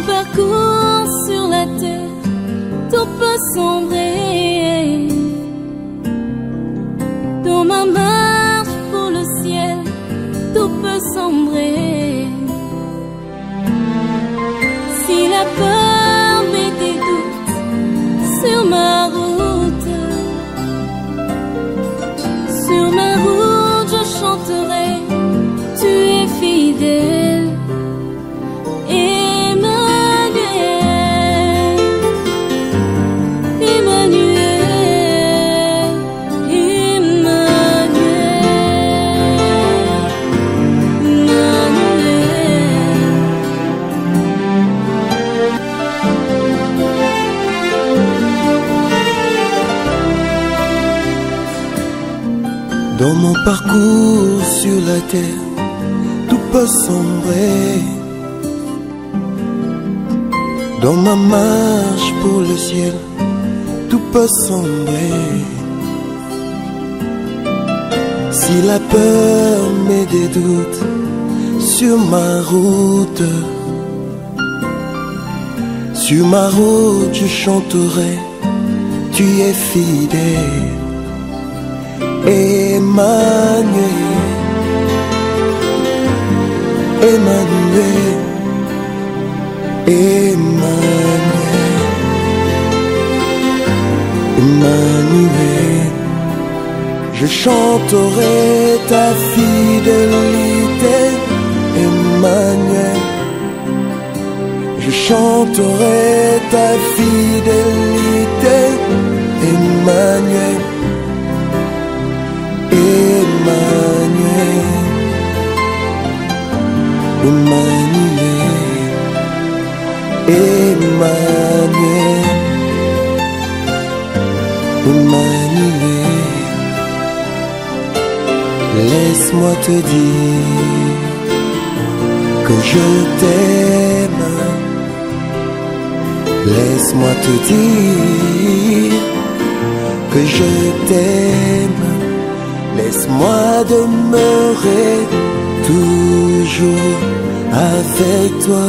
parcours sur la terre, tout peut sombrer. Dans ma marche pour le ciel, tout peut sombrer. Si la peur met des doutes sur ma route, je chanterai, tu es fidèle. Emmanuel, Emmanuel,
Dans mon parcours sur la terre, tout peut sombrer. Dans ma marche pour le ciel, tout peut sombrer. Si la peur met des doutes sur ma route, je chanterai, tu es fidèle. Emmanuel, Emmanuel, Emmanuel, Emmanuel. Je chanterai ta fidélité, Emmanuel. Je chanterai ta fidélité, Emmanuel. Emmanuel, Emmanuel, Emmanuel, Emmanuel. Laisse-moi te dire que je t'aime. Laisse-moi te dire que je t'aime. Laisse-moi demeurer toujours avec toi.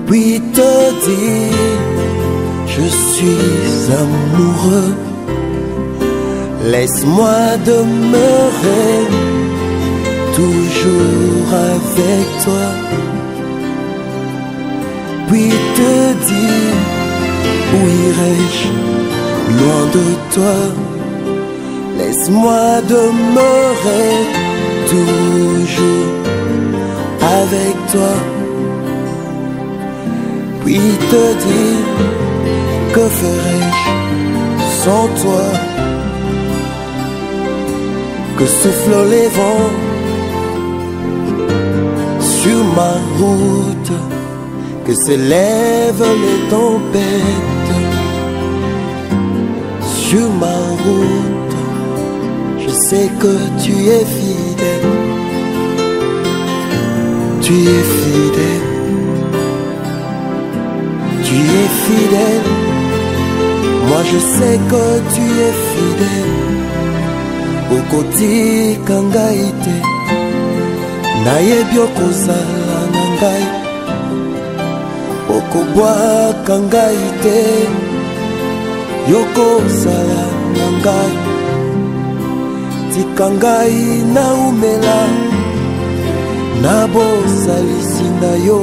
Puis te dire, je suis amoureux. Laisse-moi demeurer toujours avec toi. Puis te dire, où irai-je loin de toi? Laisse-moi demeurer toujours avec toi. Puis te dire, que ferais-je sans toi? Que soufflent les vents sur ma route, que s'élèvent les tempêtes sur ma route. Je sais que tu es fidèle, tu es fidèle, tu es fidèle. Moi je sais que tu es fidèle. Okoti kangai te, nayebi okozala na ngai. Okobwa kangai te, yokozala na ngai. Tika ngai na umela, na bosalisi na yo.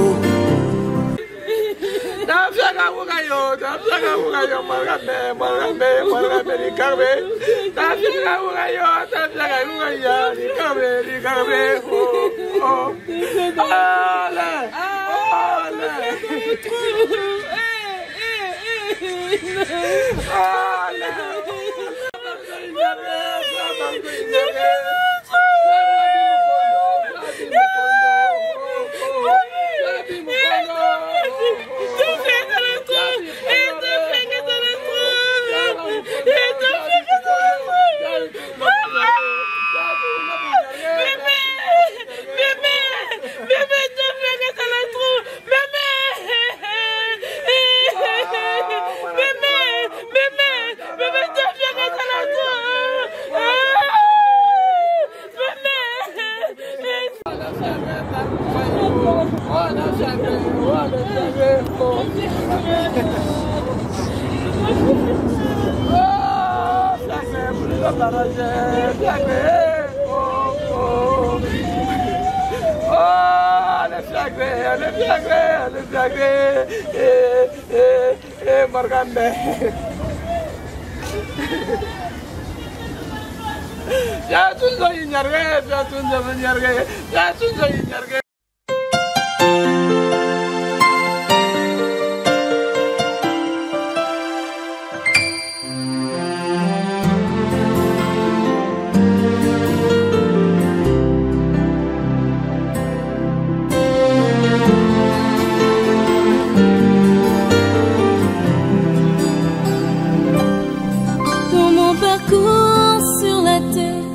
Dans mon parcours sur la terre,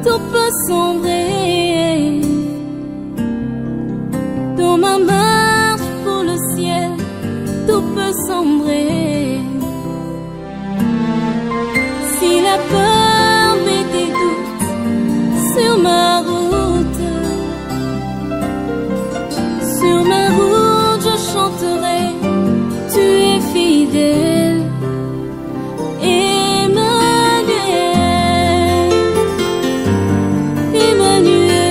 tout peut sombrer. Dans ma marche pour le ciel, tout peut sombrer. Si la peur met des doutes sur ma route, je chanterai, tu es fidèle. Emmanuel, Emmanuel,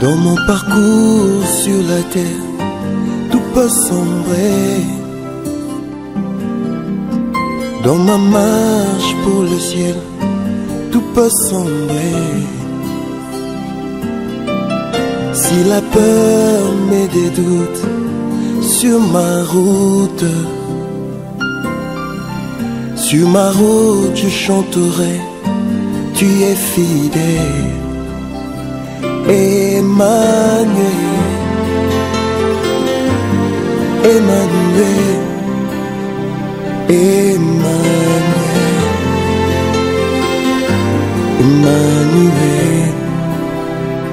Dans mon parcours sur la terre, tout peut sombrer. Dans ma marche pour le ciel, tout peut sombrer. Si la peur met des doutes sur ma route, je chanterai, tu es fidèle. Emmanuel, Emmanuel, Emmanuel, Emmanuel.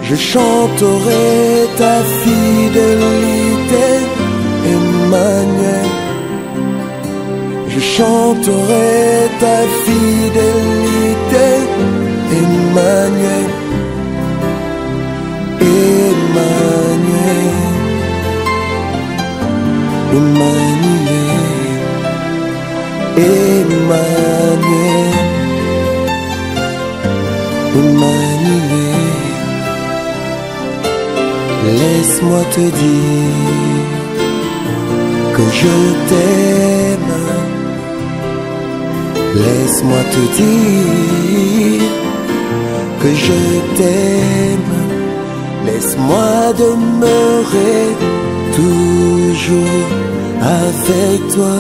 Je chanterai ta fidélité, Emmanuel. Je chanterai ta fidélité, Emmanuel. Emmanuel, Emmanuel, Emmanuel, Emmanuel. Laisse-moi te dire que je t'aime. Laisse-moi te dire que je t'aime. Laisse-moi demeurer toujours avec toi.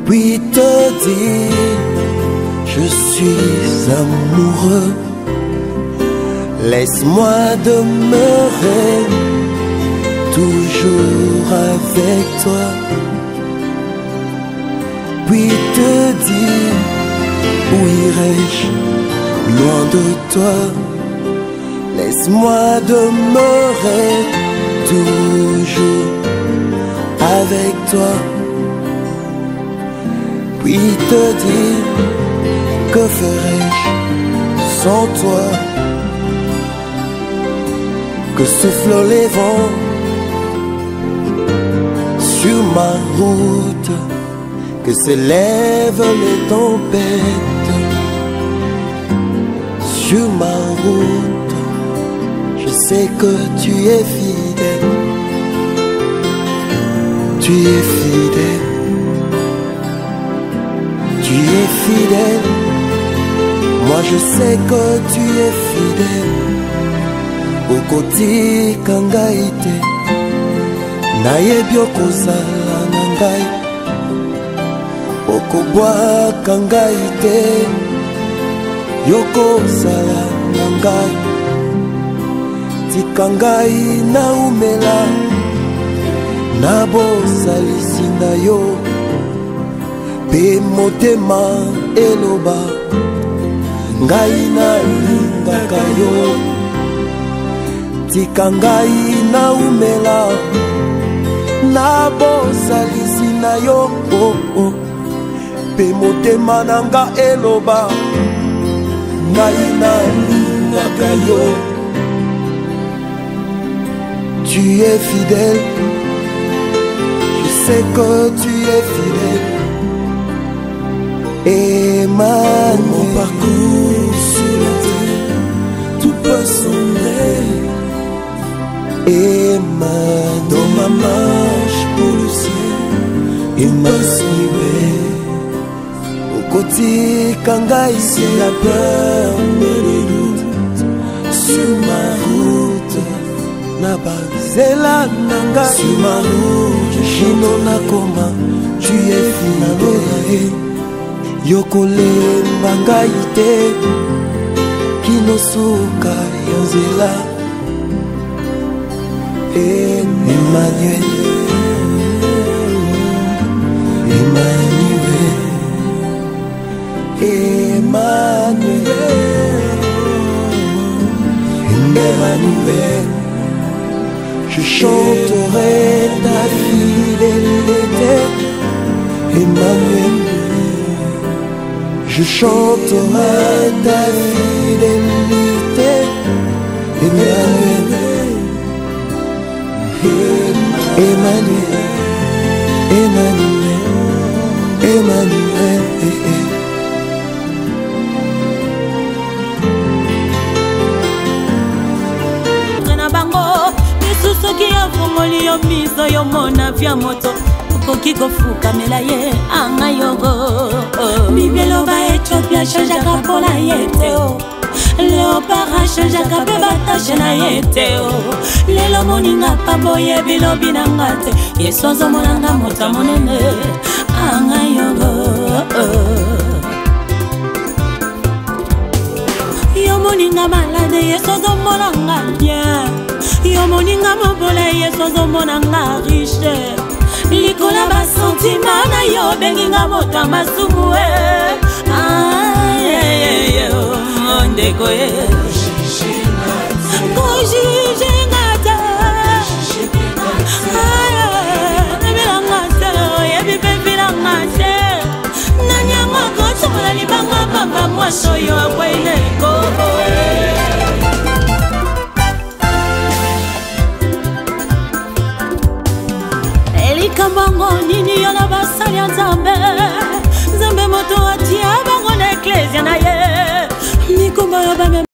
Puis te dire, je suis amoureux. Laisse-moi demeurer toujours avec toi. Puis te dire, où irai-je loin de toi? Laisse-moi demeurer toujours avec toi. Puis te dire, que ferais-je sans toi? Que soufflent les vents sur ma route, que s'élèvent les tempêtes sur ma route. Je sais que tu es fidèle, tu es fidèle, tu es fidèle. Moi je sais que tu es fidèle. Okoti kangai te, nayebi okozala na ngai. Okobwa kangai te, yokozala na ngai. Tika ngai naumela, nabosalisi na yo. Pe motema eloba, ngai nalingaka yo. Tika ngai naumela, nabosalisi na yo. Oh, oh. pe motema nanga eloba ngai nalingaka yo. Tu es fidèle, je sais que tu es fidèle. Emmanuel, mon parcours sur la terre, tout peut sombrer. Emmanuel, dans ma marche pour le ciel, Emmanuel, au côté Kangaï, c'est la peur et les doutes sur ma route. Nabazela nanga sur ma route, Chino Nakoma, tu es fidèle. Yokole Bangaïte, Kinosuka Yanzela. Emmanuel, Emmanuel, Emmanuel, Emmanuel. Je chanterai ta fidélité, Emmanuel. Je chanterai ta fidélité, Emmanuel. Emmanuel, Emmanuel, Emmanuel,
na bango lisusu ki afungoli yo miso yo mona vya moto okoki kofukamela ye anga yogo bibeloba Ethiopia changeaka mpona ye te o leopara changeaka mpe batashe na ye te o lelo moninga pa boye bilobi na nga te yesu azomonanga moto monene anga yogo yo moninga malade yesu azomonanga bien yo moninga mobola yesu azomonanga riche likola basentima na yo benginga moto masumu ndeko ye kojijingata ebilangate yebibebilangate nanyangako somola libanga pamba mwaso yo akweineko elikambango nini yo na basali ya nzambe nzambe moto atia bango na eklesia na ye mikumba yo bame